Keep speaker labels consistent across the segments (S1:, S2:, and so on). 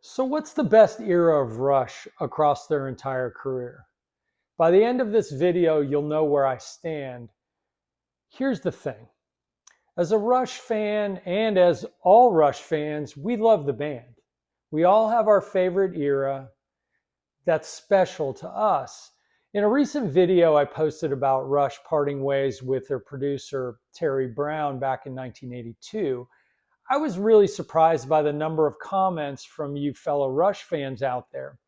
S1: So what's the best era of Rush across their entire career? By the end of this video, you'll know where I stand. Here's the thing. As a Rush fan, and as all Rush fans, we love the band. We all have our favorite era that's special to us. In a recent video I posted about Rush parting ways with their producer, Terry Brown, back in 1982, I was really surprised by the number of comments from you fellow Rush fans out there.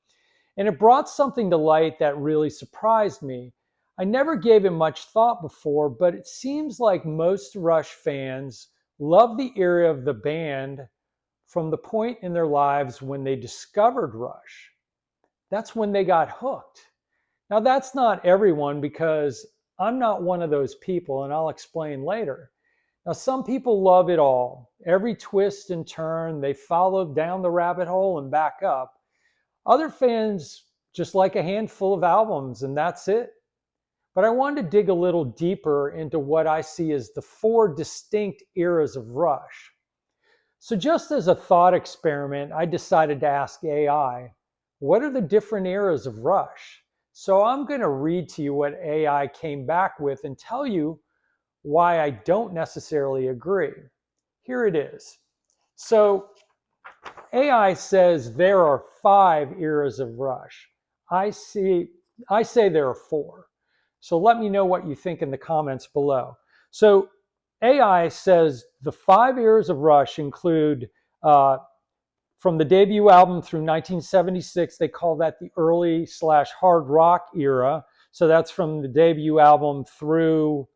S1: And it brought something to light that really surprised me. I never gave it much thought before, but it seems like most Rush fans love the era of the band from the point in their lives when they discovered Rush. That's when they got hooked. Now, that's not everyone, because I'm not one of those people, and I'll explain later. Now, some people love it all. Every twist and turn, they follow down the rabbit hole and back up. Other fans just like a handful of albums, and that's it. But I wanted to dig a little deeper into what I see as the four distinct eras of Rush. So just as a thought experiment, I decided to ask AI, what are the different eras of Rush? So I'm going to read to you what AI came back with and tell you why I don't necessarily agree. Here it is. So AI says there are 5 eras of Rush. I say there are 4. So let me know what you think in the comments below. So AI says the 5 eras of Rush include from the debut album through 1976, they call that the early/hard rock era. So that's from the debut album through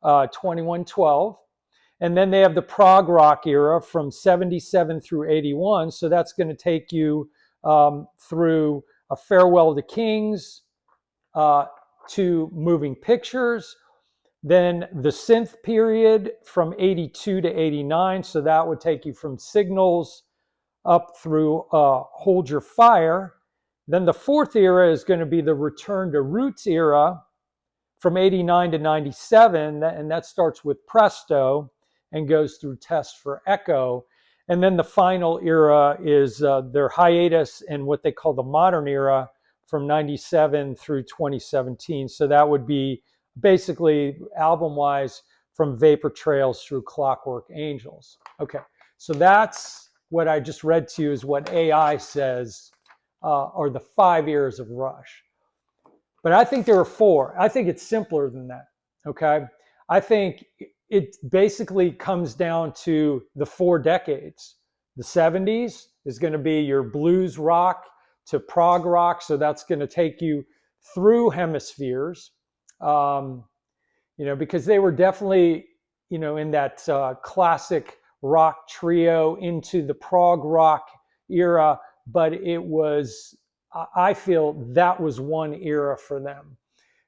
S1: 2112. And then they have the prog rock era from 77 through 81. So that's going to take you through A Farewell to Kings, to Moving Pictures. Then the synth period from 82 to 89. So that would take you from Signals up through Hold Your Fire. Then the 4th era is going to be the Return to Roots era from 89 to 97, and that starts with Presto and goes through Test for Echo. And then the final era is their hiatus and what they call the modern era from 97 through 2017. So that would be basically album-wise from Vapor Trails through Clockwork Angels. Okay, so that's what I just read to you is what AI says are the 5 eras of Rush. But I think there are 4. I think it's simpler than that, okay? I think it basically comes down to the 4 decades. The 70s is going to be your blues rock to prog rock, so that's going to take you through hemispheres, because they were definitely, in that classic rock trio into the prog rock era, but it was, I feel that was one era for them.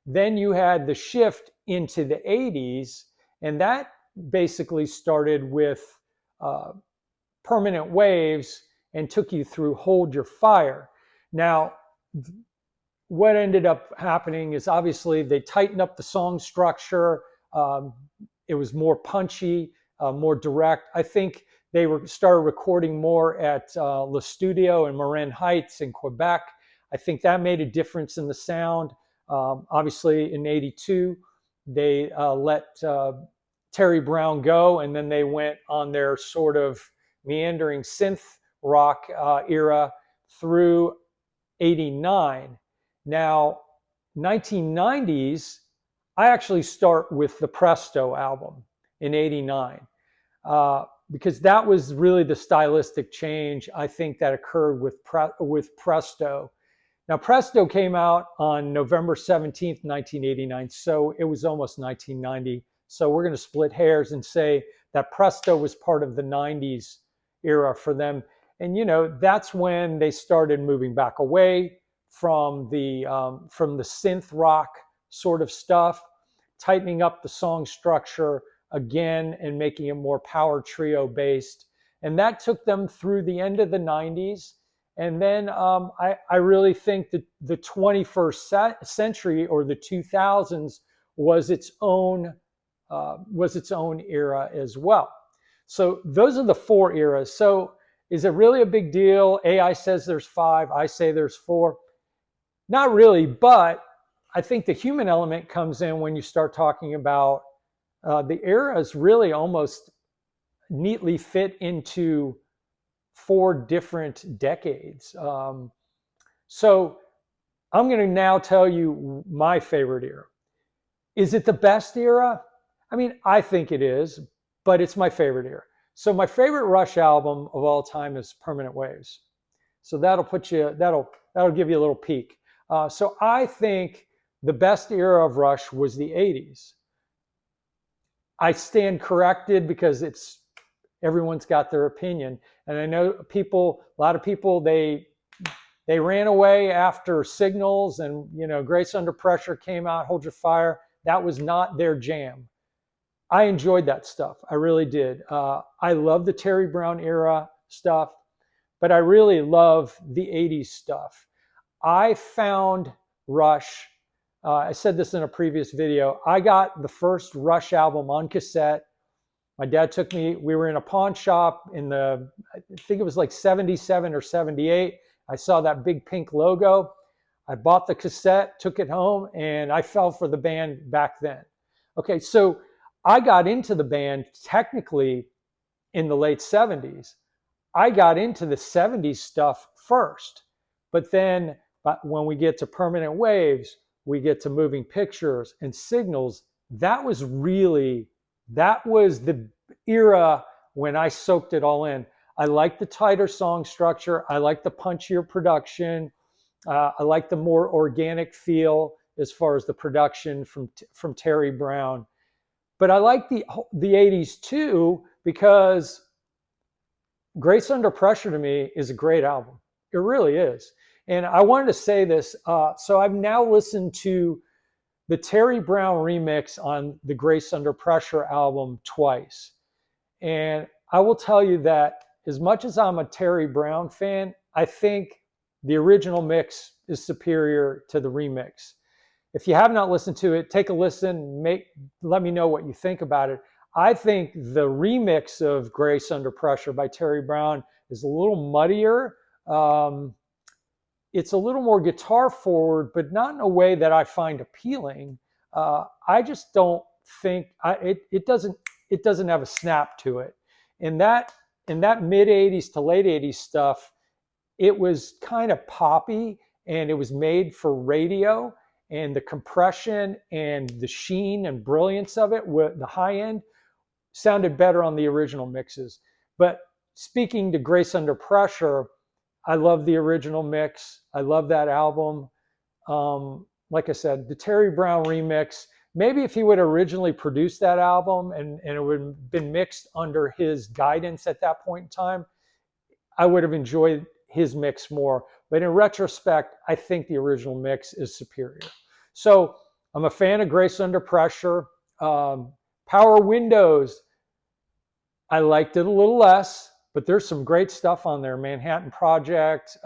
S1: Then you had the shift into the 80s, and that basically started with Permanent Waves and took you through Hold Your Fire. Now, what ended up happening is obviously they tightened up the song structure. It was more punchy, more direct. I think they started recording more at Le Studio in Marin Heights in Quebec. I think that made a difference in the sound. Obviously, in 82, they let Terry Brown go, and then they went on their sort of meandering synth rock era through 89. Now, 1990s, I actually start with the Presto album in 89. Because that was really the stylistic change I think that occurred with Presto. Now, Presto came out on November 17th, 1989, so it was almost 1990. So we're going to split hairs and say that Presto was part of the 90s era for them. And, that's when they started moving back away from the synth rock sort of stuff, tightening up the song structure again and making it more power trio based. And that took them through the end of the 90s. And then I really think that the 21st century or the 2000s was its own era as well. So those are the 4 eras. So Is it really a big deal? AI says there's 5, I say there's 4. Not really, but I think the human element comes in when you start talking about the eras really almost neatly fit into 4 different decades. So I'm going to now tell you my favorite era. Is it the best era? I mean, I think it is, but it's my favorite era. So my favorite Rush album of all time is Permanent Waves. So that'll give you a little peek. So I think the best era of Rush was the 80s. I stand corrected because everyone's got their opinion. And I know a lot of people, they ran away after Signals and, Grace Under Pressure came out, Hold Your Fire. That was not their jam. I enjoyed that stuff. I really did. I love the Terry Brown era stuff, but I really love the 80s stuff. I found Rush, I said this in a previous video, I got the first Rush album on cassette. My dad took me, we were in a pawn shop I think it was like 77 or 78. I saw that big pink logo. I bought the cassette, took it home, and I fell for the band back then. Okay, so I got into the band technically in the late 70s. I got into the 70s stuff first, but then when we get to Permanent Waves, we get to Moving Pictures and Signals. That was the era when I soaked it all in. I like the tighter song structure. I like the punchier production. I like the more organic feel as far as the production from Terry Brown. But I like the 80s too, because Grace Under Pressure to me is a great album. It really is. And I wanted to say this. So I've now listened to the Terry Brown remix on the Grace Under Pressure album twice. And I will tell you that as much as I'm a Terry Brown fan, I think the original mix is superior to the remix. If you have not listened to it, take a listen, let me know what you think about it. I think the remix of Grace Under Pressure by Terry Brown is a little muddier. It's a little more guitar forward, but not in a way that I find appealing. I just don't think it doesn't have a snap to it. In that mid 80s to late 80s stuff, it was kind of poppy and it was made for radio, and the compression and the sheen and brilliance of it, the high end, sounded better on the original mixes. But speaking to Grace Under Pressure, I love the original mix. I love that album. Like I said, the Terry Brown remix, maybe if he would originally produced that album and it would have been mixed under his guidance at that point in time, I would have enjoyed his mix more. But in retrospect, I think the original mix is superior. So I'm a fan of Grace Under Pressure. Power Windows, I liked it a little less, but there's some great stuff on there. Manhattan Project,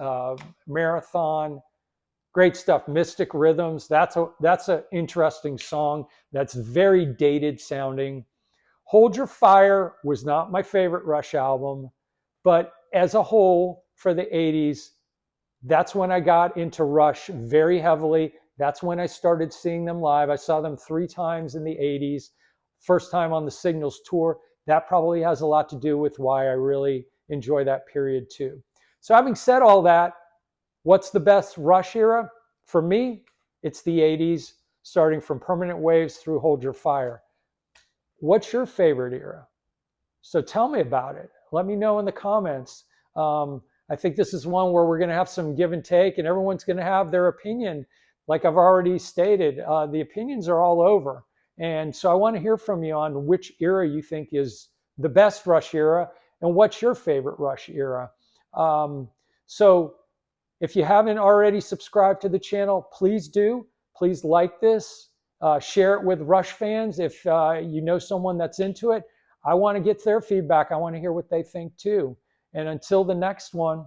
S1: Marathon, great stuff. Mystic Rhythms, that's an interesting song. That's very dated sounding. Hold Your Fire was not my favorite Rush album, but as a whole for the 80s, that's when I got into Rush very heavily. That's when I started seeing them live. I saw them 3 times in the 80s. First time on the Signals tour. That probably has a lot to do with why I really enjoy that period too. So having said all that, what's the best Rush era? For me, it's the 80s, starting from Permanent Waves through Hold Your Fire. What's your favorite era? So tell me about it. Let me know in the comments. I think this is one where we're going to have some give and take, and everyone's going to have their opinion. Like I've already stated, the opinions are all over. And so I want to hear from you on which era you think is the best Rush era and what's your favorite Rush era. So if you haven't already subscribed to the channel, please do. Please like this. Share it with Rush fans if you know someone that's into it. I want to get their feedback. I want to hear what they think too. And until the next one,